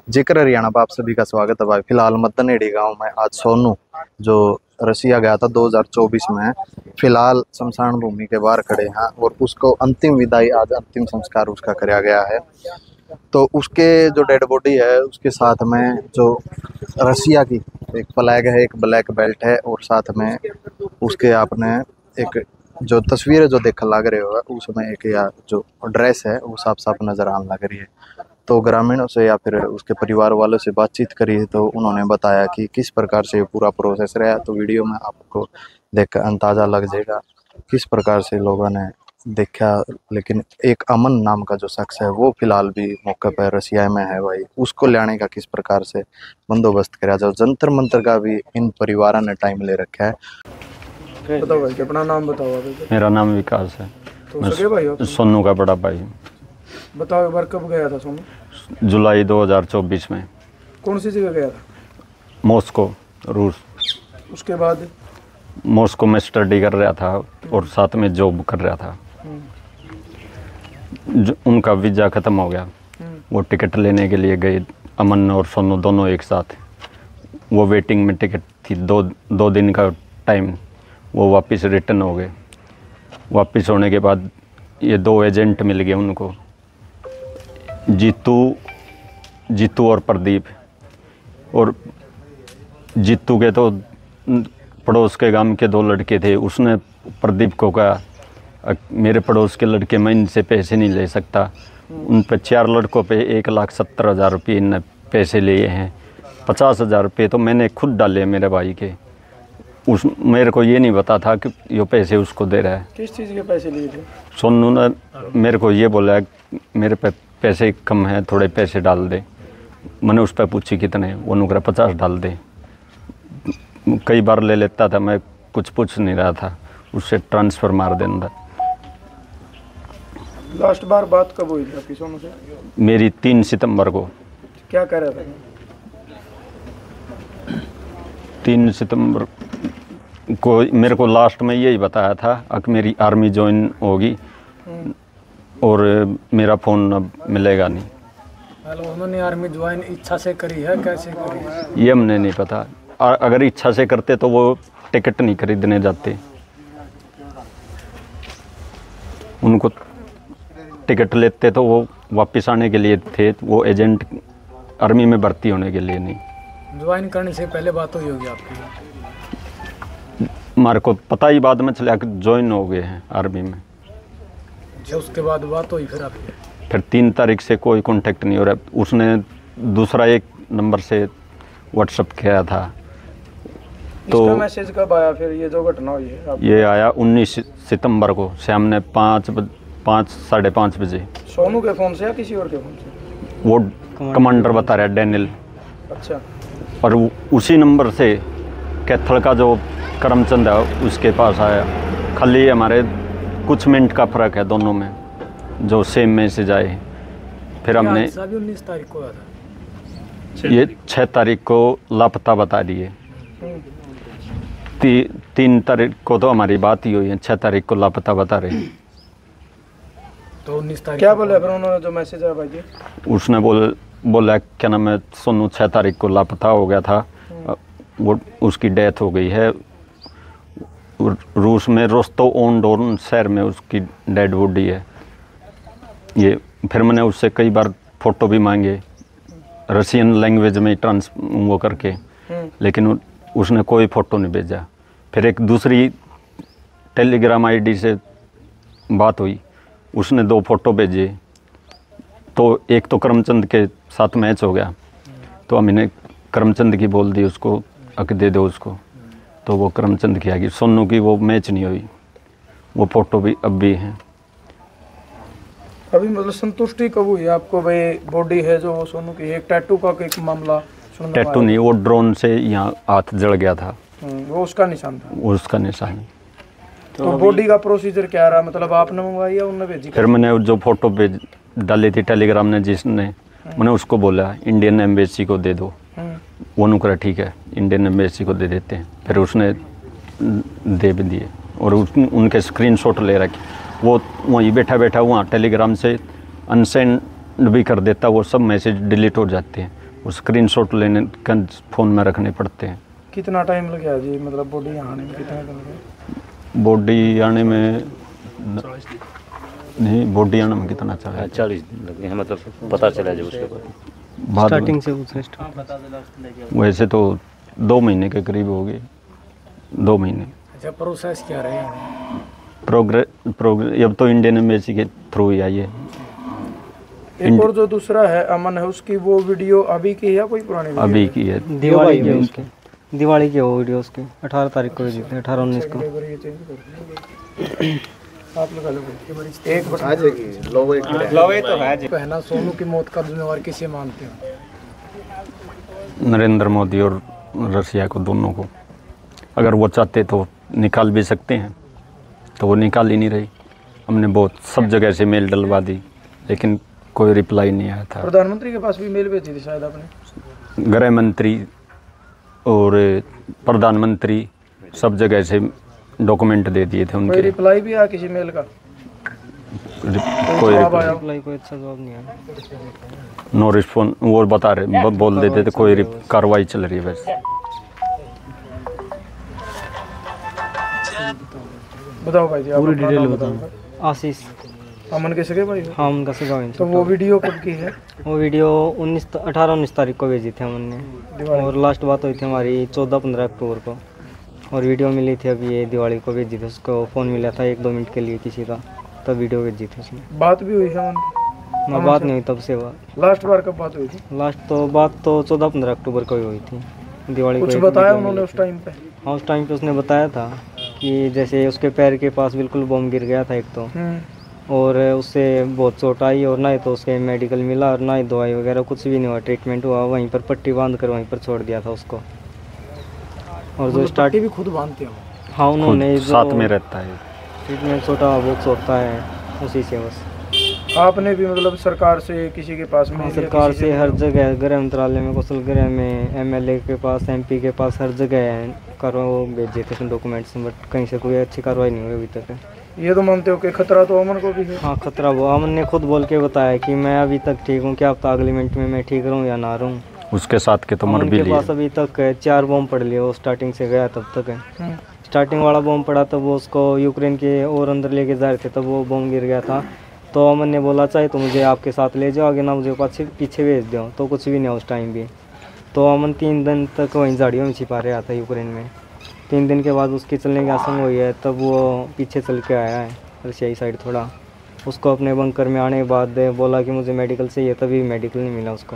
जिक्र हरियाणा पर आप सभी का स्वागत है भाई। फिलहाल मद्दनेड़ी गांव में आज सोनू जो रसिया गया था 2024 में, फिलहाल शमशान भूमि के बाहर खड़े हैं और उसको अंतिम विदाई, आज अंतिम संस्कार उसका कराया गया है। तो उसके जो डेड बॉडी है उसके साथ में जो रसिया की एक फ्लैग है, एक ब्लैक बेल्ट है और साथ में उसके आपने एक जो तस्वीर जो देख लग रहे हो उसमें एक या जो ड्रेस है वो साफ साफ नजर आने लग रही है। तो ग्रामीणों से या फिर उसके परिवार वालों से बातचीत करी तो उन्होंने बताया कि किस प्रकार से पूरा प्रोसेस रहा। तो वीडियो में आपको देख अंदाज़ा लग जाएगा किस प्रकार से लोगों ने देखा। लेकिन एक अमन नाम का जो शख्स है वो फिलहाल भी मौके पर रसिया में है भाई, उसको लाने का किस प्रकार से बंदोबस्त करा जाए। जंतर मंतर का भी इन परिवारों ने टाइम ले रखा है। बताओ भाई, अपना नाम बताओ भाई। मेरा नाम विकास है। तो सगे भाई हो? सोनू का बड़ा भाई। बताओ एक बार कब गया था सोनू? जुलाई 2024 में। कौन सी जगह गया था? मॉस्को, रूस। उसके बाद? मॉस्को में स्टडी कर रहा था और साथ में जॉब कर रहा था। उनका वीज़ा ख़त्म हो गया, वो टिकट लेने के लिए गए, अमन और सोनू दोनों एक साथ। वो वेटिंग में टिकट थी, दो दिन का टाइम। वो वापस रिटर्न हो गए। वापस होने के बाद ये दो एजेंट मिल गए उनको, जीतू और प्रदीप। और जीतू के तो पड़ोस के गांव के दो लड़के थे। उसने प्रदीप को कहा मेरे पड़ोस के लड़के, मैं इनसे पैसे नहीं ले सकता। उन पे 4 लड़कों पे 1,70,000 रुपये इनने पैसे लिए हैं। 50,000 रुपये तो मैंने खुद डाले मेरे भाई के। मेरे को ये नहीं पता था कि ये पैसे उसको दे रहा है। किस चीज़ के पैसे लिए थे? सोनू ने मेरे को ये बोला मेरे पे पैसे कम हैं, थोड़े पैसे डाल दे। मैंने उस पर पूछी कितने, वो नुकरा 50 डाल दे। कई बार ले लेता था, मैं कुछ पूछ नहीं रहा था, उससे ट्रांसफ़र मार देता। लास्ट बार बात कब हुई थी आपकी सोनू से? मेरी 3 सितंबर को। क्या कह रहा था? 3 सितंबर को मेरे को लास्ट में यही बताया था कि मेरी आर्मी ज्वाइन होगी और मेरा फ़ोन अब मिलेगा नहीं। उन्होंने आर्मी ज्वाइन इच्छा से करी है, कैसे करी ये हमने नहीं पता। अगर इच्छा से करते तो वो टिकट नहीं खरीदने जाते। उनको टिकट लेते तो वो वापस आने के लिए थे, वो एजेंट आर्मी में भर्ती होने के लिए नहीं। ज्वाइन करने से पहले बात हुई होगी आपकी? हमारे को पता ही बाद में चला कि ज्वाइन हो गए हैं आर्मी में। जो उसके बाद बात हुई फिर आपकी? फिर 3 तारीख से कोई कांटेक्ट नहीं हो रहा। उसने दूसरा एक नंबर से व्हाट्सएप किया था। तो इसका मैसेज कब आया फिर, ये जो घटना हुई है? ये आया 19 सितंबर को शाम ने 5 साढ़े 5 बजे। सोनू के फ़ोन से या किसी और के फ़ोन से? वो कमांडर बता रहा है, डैनियल। अच्छा। और उसी नंबर से कैथल का जो करमचंद है उसके पास आया। खाली हमारे कुछ मिनट का फ़र्क है दोनों में, जो सेम मैसेज आए। फिर हमने 19 तारीख को आया था। ये 6 तारीख को लापता बता दिए। 3 तारीख को तो हमारी बात ही हुई है, 6 तारीख को लापता बता रहे। तो 19 तारीख क्या बोला फिर उन्होंने जो मैसेज आया भाई जी? उसने बोला क्या नाम है, सोनू 6 तारीख को लापता हो गया था, वो उसकी डेथ हो गई है। रूस में रोस्टोव-ऑन-डोन शहर में उसकी डेड बॉडी है। ये फिर मैंने उससे कई बार फ़ोटो भी मांगे रशियन लैंग्वेज में वो करके, लेकिन उसने कोई फ़ोटो नहीं भेजा। फिर एक दूसरी टेलीग्राम आईडी से बात हुई, उसने 2 फ़ोटो भेजे। तो एक तो करमचंद के साथ मैच हो गया, तो हमने करमचंद की बोल दी उसको अक दे दो उसको, तो वो करमचंद की आ गई। सोनू की वो मैच नहीं हुई, वो फ़ोटो भी अब भी हैं। अभी मतलब संतुष्टि कब हुई आपको भाई? बॉडी है जो वो सोनू की, एक टैटू का एक मामला सुनने में टैटू नहीं, वो ड्रोन से यहाँ हाथ जल गया था, वो उसका निशान था। वो उसका निशान है। तो बॉडी का प्रोसीजर क्या रहा, मतलब आपने मंगवाई या उन्होंने भेजी? फिर मैंने जो फ़ोटो भेज डाली थी टेलीग्राम ने जिसने, मैंने उसको बोला इंडियन एम्बेसी को दे दो। वो नुकरा ठीक है, इंडियन एम्बेसी को दे देते हैं। फिर उसने दे भी दिए और उनके स्क्रीनशॉट ले रखे। वो वहीं बैठा बैठा वहाँ टेलीग्राम से अनसेंड भी कर देता, वो सब मैसेज डिलीट हो जाते हैं, वो स्क्रीनशॉट लेने का फ़ोन में रखने पड़ते हैं। कितना टाइम लग गया जी, मतलब बॉडी आने में कितना दिन लगे? बॉडी आने में नहीं, बॉडी आने में कितना चला? 40 दिन लगे हैं, मतलब पता चला जब उसके बाद स्टार्टिंग से वैसे तो 2 महीने के करीब हो गए, 2 महीने। अच्छा, प्रोसेस क्या रहे? प्रोग्रेस अब तो इंडियन एम्बेसी के थ्रू ही आई है। एक और जो दूसरा है अमन है, उसकी वो वीडियो अभी की है या कोई पुरानी वीडियो? अभी की है, दिवाली की उसकी, दिवाली की वो वीडियो उसकी 18 तारीख को भेजी थी, 18-19 को। आप लगा लो एक आ जाएगी लोवे तो है। कहना सोनू की मौत का जिम्मेवार किसे मानते हो? नरेंद्र मोदी और रसिया को, दोनों को। अगर वो चाहते तो निकाल भी सकते हैं, तो वो निकाल ही नहीं रही। हमने बहुत सब जगह से मेल डलवा दी, लेकिन कोई रिप्लाई नहीं आया था। प्रधानमंत्री के पास भी मेल भेजी थी शायद आपने? गृह मंत्री और प्रधानमंत्री सब जगह से डॉक्यूमेंट दे दिए थे कोई उनके। रिप्लाई भी आया किसी मेल का? कोई रिप्लाई? कोई अच्छा जवाब नहीं आया। नो रिस्पॉन्स, वो बता रहे बोल देते थे कोई कार्रवाई चल रही है बस। बताओ भाई जी, पूरी डिटेल बताओ। आशीष, अमन के सगे भाई हो? हाँ उनका सगा है। तो वो वीडियो कब की है? वो वीडियो 18-19 तारीख को भेजी थी हमने, और लास्ट बात हुई थी हमारी 14-15 अक्टूबर को, और वीडियो मिली थी अभी ये दिवाली को भेजी थी। उसको फ़ोन मिला था 1-2 मिनट के लिए किसी का, तब वीडियो भेजी थी उसने। बात भी हुई है अमन की? ना बात नहीं हुई तब से। बात लास्ट बार कब बात हुई थी? बात तो 14-15 अक्टूबर को ही हुई थी, दिवाली को। कुछ बताया उन्होंने उस टाइम पे? हाँ, उस टाइम पे उसने बताया था कि जैसे उसके पैर के पास बिल्कुल बम गिर गया था एक तो, और उससे बहुत चोट आई, और ना ही तो उसके मेडिकल मिला और ना ही दवाई वगैरह कुछ भी नहीं हुआ, ट्रीटमेंट हुआ, वहीं पर पट्टी बांध कर वहीं पर छोड़ दिया था उसको। और जो स्टार्ट भी खुद बांधते हो? हाँ, उन्होंने साथ में रहता है, ट्रीटमेंट छोटा बहुत होता है उसी से बस। आपने भी मतलब सरकार से किसी के पास में? सरकार से हर जगह, गृह मंत्रालय में, कौशल गृह में, एमएलए के पास, एमपी के पास, हर जगह वो भेजे थे डॉक्यूमेंट्स, बट कहीं से कोई अच्छी कार्रवाई नहीं हुई अभी तक। ये तो मानते हो कि खतरा तो अमन को भी है? हाँ, खतरा वो अमन ने खुद बोल के बताया कि मैं अभी तक ठीक हूँ, क्या पता अगली मिनट में मैं ठीक रहूँ या ना रहूँ। उसके साथ के तो मर भी लिए। उनके पास अभी तक 4 बम पड़ लिए, वो स्टार्टिंग से गया तब तक है। स्टार्टिंग वाला बम पड़ा तब वो उसको यूक्रेन के और अंदर लेके जा रहे थे, तब वो बम गिर गया था। तो अमन ने बोला चाहे तो मुझे आपके साथ ले जाओ, आगे ना मुझे पीछे भेज दो, तो कुछ भी नहीं उस टाइम भी। तो अमन 3 दिन तक वहीं झाड़ियों में छिपा रहा था यूक्रेन में। 3 दिन के बाद उसकी चलने की आसंग हुई है, तब वो पीछे चल के आया है रशियाई साइड थोड़ा। उसको अपने बंकर में आने के बाद बोला कि मुझे मेडिकल चाहिए, तभी मेडिकल नहीं मिला उसको।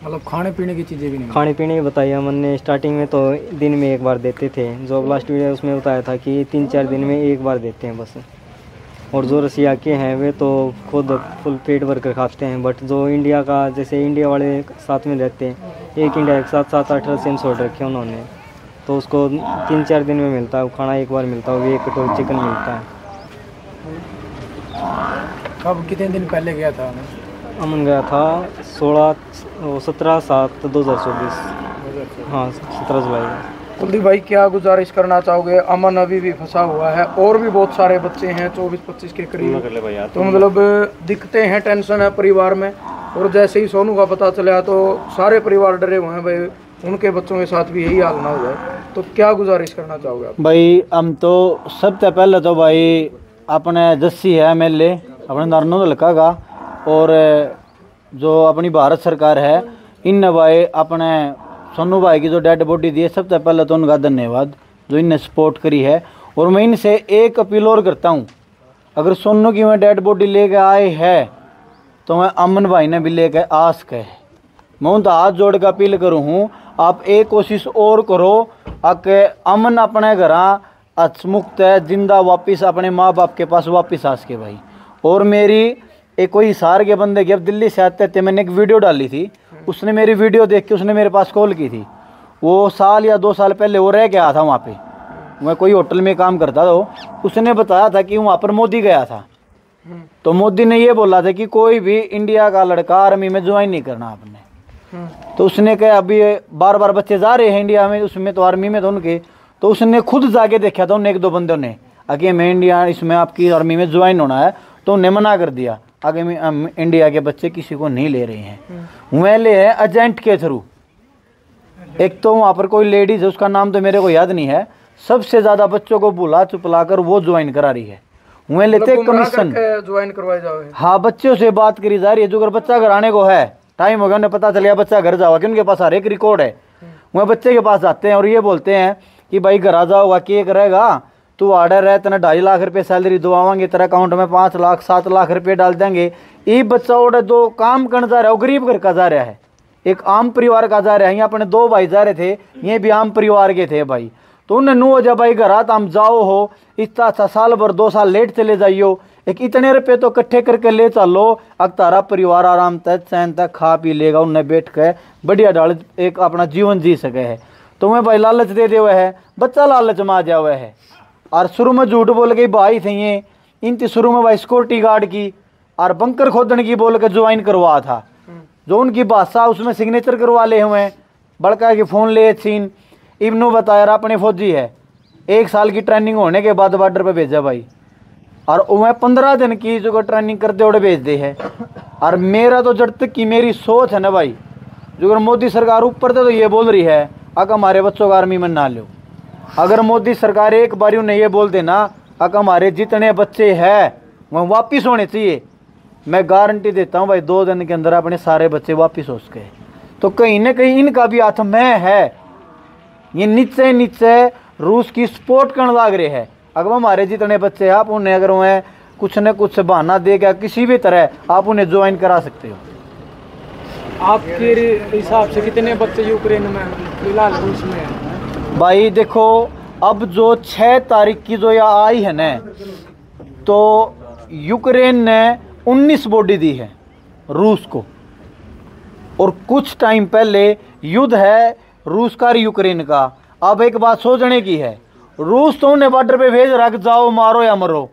मतलब खाने पीने की चीज़ें भी नहीं? खाने पीने की बताई अमन ने। स्टार्टिंग में तो दिन में 1 बार देते थे, जो लास्ट वीडियो उसमें बताया था कि 3-4 दिन में 1 बार देते हैं बस। और जो रसिया के हैं वे तो खुद फुल पेट भर कर खाते हैं, बट जो इंडिया का, जैसे इंडिया वाले साथ में रहते हैं, एक इंडिया के साथ 7-8 रशियंस ऑर्डर रखे उन्होंने, तो उसको 3-4 दिन में मिलता है खाना, 1 बार मिलता है, वो 1 कटोरी चिकन मिलता है। कब, कितने दिन पहले गया था अमन? गया था 17/7/2024। हाँ, 17 जुलाई को। कुलदीप भाई, क्या गुजारिश करना चाहोगे? अमन अभी भी फंसा हुआ है, और भी बहुत सारे बच्चे हैं 24-25 के करीब, तो मतलब दिखते हैं, टेंशन है परिवार में। और जैसे ही सोनू का पता चला तो सारे परिवार डरे हुए हैं भाई, उनके बच्चों के साथ भी यही हाल ना हो जाए। तो क्या गुजारिश करना चाहोगे आप? भाई हम तो सबसे पहले तो भाई अपने जस्सी है एमएलए अपने नरनौंद हल्का का, और जो अपनी भारत सरकार है, इन भाई अपने सोनू भाई की जो डेड बॉडी दी है, सबसे पहले तो उनका धन्यवाद जो इनने सपोर्ट करी है। और मैं इनसे एक अपील और करता हूँ, अगर सोनू की मैं डेड बॉडी लेके आए है तो मैं अमन भाई ने भी लेके आ सके। मैं उनका हाथ जोड़ के अपील करूँ हूँ, आप एक कोशिश और करो आके अमन अपने घर हंसमुक्त है, जिंदा वापिस अपने माँ बाप के पास वापिस आ सके भाई। और मेरी एक कोई हिसार के बंदे की अब दिल्ली से आते थे, मैंने एक वीडियो डाली थी, उसने मेरी वीडियो देख के उसने मेरे पास कॉल की थी। वो साल या 2 साल पहले वो रह के आया था वहाँ पे, मैं कोई होटल में काम करता था। उसने बताया था कि वहाँ पर मोदी गया था, तो मोदी ने ये बोला था कि कोई भी इंडिया का लड़का आर्मी में ज्वाइन नहीं करना आपने। तो उसने कहा अभी बार बच्चे जा रहे हैं इंडिया में, उसमें तो आर्मी में तो उनके, तो उसने खुद जाके देखा था उन 1-2 बंदों ने, आगे मैं इंडिया इसमें आपकी आर्मी में ज्वाइन होना है, तो उन्हें मना कर दिया। आगे में हम इंडिया के बच्चे किसी को नहीं ले रहे हैं, वह ले है एजेंट के थ्रू। एक तो वहाँ पर कोई लेडीज है, उसका नाम तो मेरे को याद नहीं है, सबसे ज़्यादा बच्चों को बुला चुपला कर वो ज्वाइन करा रही है, वह लेते कमीशन ज्वाइन करवाए जाओ। हाँ, बच्चों से बात करी जा रही है, जो अगर बच्चा घर आने को है, टाइम हो गया, उन्हें पता चल गया बच्चा घर जाओगा, कि उनके पास हर एक रिकॉर्ड है, वह बच्चे के पास जाते हैं और ये बोलते हैं कि भाई घर आ जाओगा, केक रहेगा, तू ऑर्डर है, तेना 2.5 लाख रुपये सैलरी दवावांगे, तेरा अकाउंट में 5 लाख 7 लाख रुपये डाल देंगे। ये बच्चा ऑर्डर दो काम करने जा रहा है, वो गरीब घर का जा रहा है, एक आम परिवार का जा रहा है। यहाँ अपने 2 भाई जा रहे थे, ये भी आम परिवार के थे भाई, तो उन्हें नु हो जा भाई घर आ, हम जाओ हो, इतना अच्छा साल भर 2 साल लेट चले जाइयो, एक इतने रुपये तो इकट्ठे करके ले चलो, अब तारा परिवार आराम तक चैन तक खा पी लेगा, उन्हें बैठ के बढ़िया डाल एक अपना जीवन जी सके है। तो मैं भाई लालच दे दे हुआ है, बच्चा लालच में आ जा हुआ है, और शुरू में झूठ बोल के भाई थे ये इनती, शुरू में भाई सिक्योरिटी गार्ड की और बंकर खोदने की बोल के ज्वाइन करवा था, जो उनकी भाषा उसमें सिग्नेचर करवा ले हुए हैं, बड़का की फ़ोन ले सीन। इब्नू बताया रहा अपने फौजी है, 1 साल की ट्रेनिंग होने के बाद बॉर्डर पे भेजा भाई, और वह 15 दिन की जो ट्रेनिंग करते उड़े भेज दे है। और मेरा तो जब तक की मेरी सोच है ना भाई, जो अगर मोदी सरकार ऊपर से तो ये बोल रही है अगर हमारे बच्चों को आर्मी में ना लो, अगर मोदी सरकार एक बार उन्हें ये बोल देना अगर हमारे जितने बच्चे हैं वह वापिस होने चाहिए, मैं गारंटी देता हूँ भाई 2 दिन के अंदर अपने सारे बच्चे वापिस हो सके। तो कहीं ना कहीं इनका भी हाथ में है, ये नीचे नीचे रूस की सपोर्ट करने लग रहे हैं। अगर हमारे जितने बच्चे हैं आप उन्हें अगर वह कुछ न कुछ बहाना देगा किसी भी तरह, आप उन्हें ज्वाइन करा सकते हो। आपके हिसाब से कितने बच्चे यूक्रेन में फिलहाल रूस में हैं? भाई देखो, अब जो 6 तारीख की जो यह आई है ना, तो यूक्रेन ने 19 बॉडी दी है रूस को, और कुछ टाइम पहले युद्ध है रूस का और यूक्रेन का। अब एक बात सोचने की है, रूस तो उन्हें बॉर्डर पे भेज रहा कि जाओ मारो या मरो,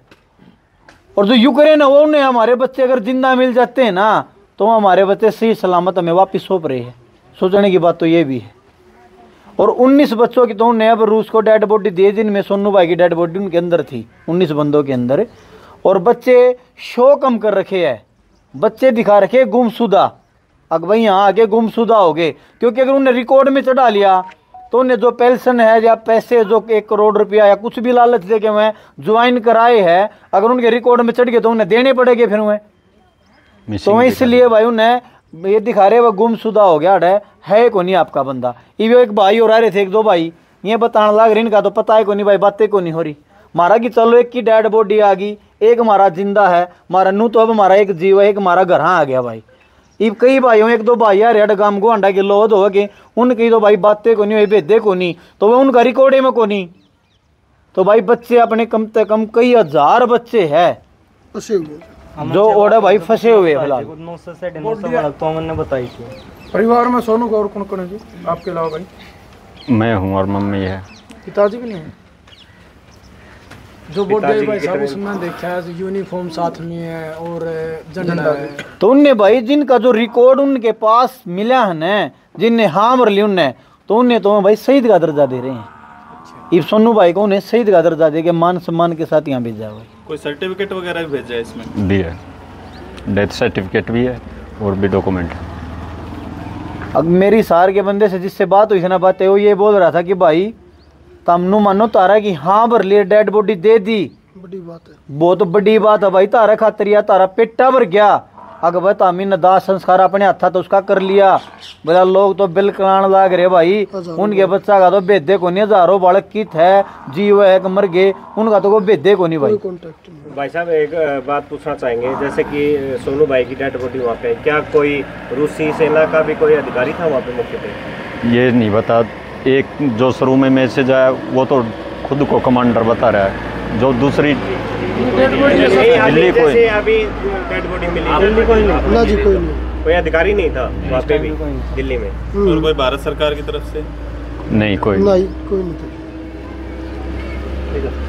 और जो यूक्रेन है वो उन्हें हमारे बच्चे अगर जिंदा मिल जाते हैं ना, तो हमारे बच्चे सही सलामत हमें वापस सौंप रहे हैं। सोचने की बात तो ये भी है। और 19 बच्चों की तो उन्हें अब रूस को डेड बॉडी दी, जिनमें सोनू भाई की डेड बॉडी उनके अंदर थी, 19 बंदों के अंदर। और बच्चे शो कम कर रखे हैं, बच्चे दिखा रखे गुमशुदा। अब भाई यहाँ आगे गुमशुदा हो गए, क्योंकि अगर उन्हें रिकॉर्ड में चढ़ा लिया तो उन्हें जो पेंशन है या पैसे जो 1 करोड़ रुपया या कुछ भी लालच दे के मैं ज्वाइन कराए हैं, अगर उनके रिकॉर्ड में चढ़ गए तो उन्हें देने पड़ेंगे फिर उन्हें। तो इसलिए भाई उन्हें ये दिखा रहे वो गुमशुदा हो गया है को नहीं आपका बंदा। ये एक भाई और आ रहे थे, 1-2 भाई ये बताने लग रहे, इनका तो पता है को नहीं भाई, बातें को नहीं हो रही। मारा कि चलो एक की डेड बॉडी आ गई, एक हमारा जिंदा है, हमारा नू तो अब हमारा एक जीव है, एक हमारा घर आ गया भाई। ये कई भाइयों 1-2 भाई आ रहे गांव को अंडा किलो हो गए, उनकी तो भाई बातें को नहीं हुई, भेदे को नहीं, तो वह उनका रिकॉर्ड में को नहीं। तो भाई बच्चे अपने कम से कम कई 1000 बच्चे हैं जो ओडा भाई फंसे हुए फिलहाल। तो मैंने बताई थी। परिवार में सोनू का और कौन कौन है जी आपके अलावा? भाई मैं हूँ और मम्मी है। पिताजी भी नहीं है? जो बॉडी भाई साहब उसमें देखा है यूनिफॉर्म साथ में है और झंडा है। तो उनने भाई जिनका जो रिकॉर्ड उनके पास मिला है ना, जिनने हाँ मर ली उनने, तो उन्हें तो भाई शहीद का दर्जा दे रहे हैं। इब सोनू भाई को उन्हें शहीद का दर्जा दे के मान सम्मान के साथ यहाँ भेजा भाई। कोई सर्टिफिकेट वगैरह भी भेजा है इसमें? भी है, डेथ सर्टिफिकेट भी है और भी डॉक्यूमेंट है। अब मेरी सार के बंदे से जिससे बात हुई थी ना, बात है वो ये बोल रहा था कि भाई तमनु मानो तारा की हाँ भर लिए डेड बॉडी दे दी, बड़ी बात है, बहुत बड़ी बात है भाई। तारा खातर या तारा पेटा भर गया, अगर भाई तामी ने दाह संस्कार अपने हाथा तो उसका कर लिया। बोला लोग तो बिल कराने लाग रहे भाई, उनके बच्चा का तो भेदे को नहीं, हजारों बालक की है जीव है मर गए, उनका तो कोई भेदे को नहीं भाई। भाई साहब एक बात पूछना चाहेंगे, जैसे कि सोनू भाई की डेड बॉडी वहाँ पे, क्या कोई रूसी सेना का भी कोई अधिकारी था वहाँ पे मौके पे? ये नहीं बता, एक जो शुरू में मैसेज आया वो तो खुद को कमांडर बता रहा है, जो दूसरी दिल्ली कोई अभी डेड बॉडी मिली दिल्ली कोई नहीं, कोई अधिकारी नहीं था वहाँ पे भी दिल्ली में? और कोई भारत सरकार की तरफ से? नहीं, कोई नहीं, कोई नहीं था। ठीक है।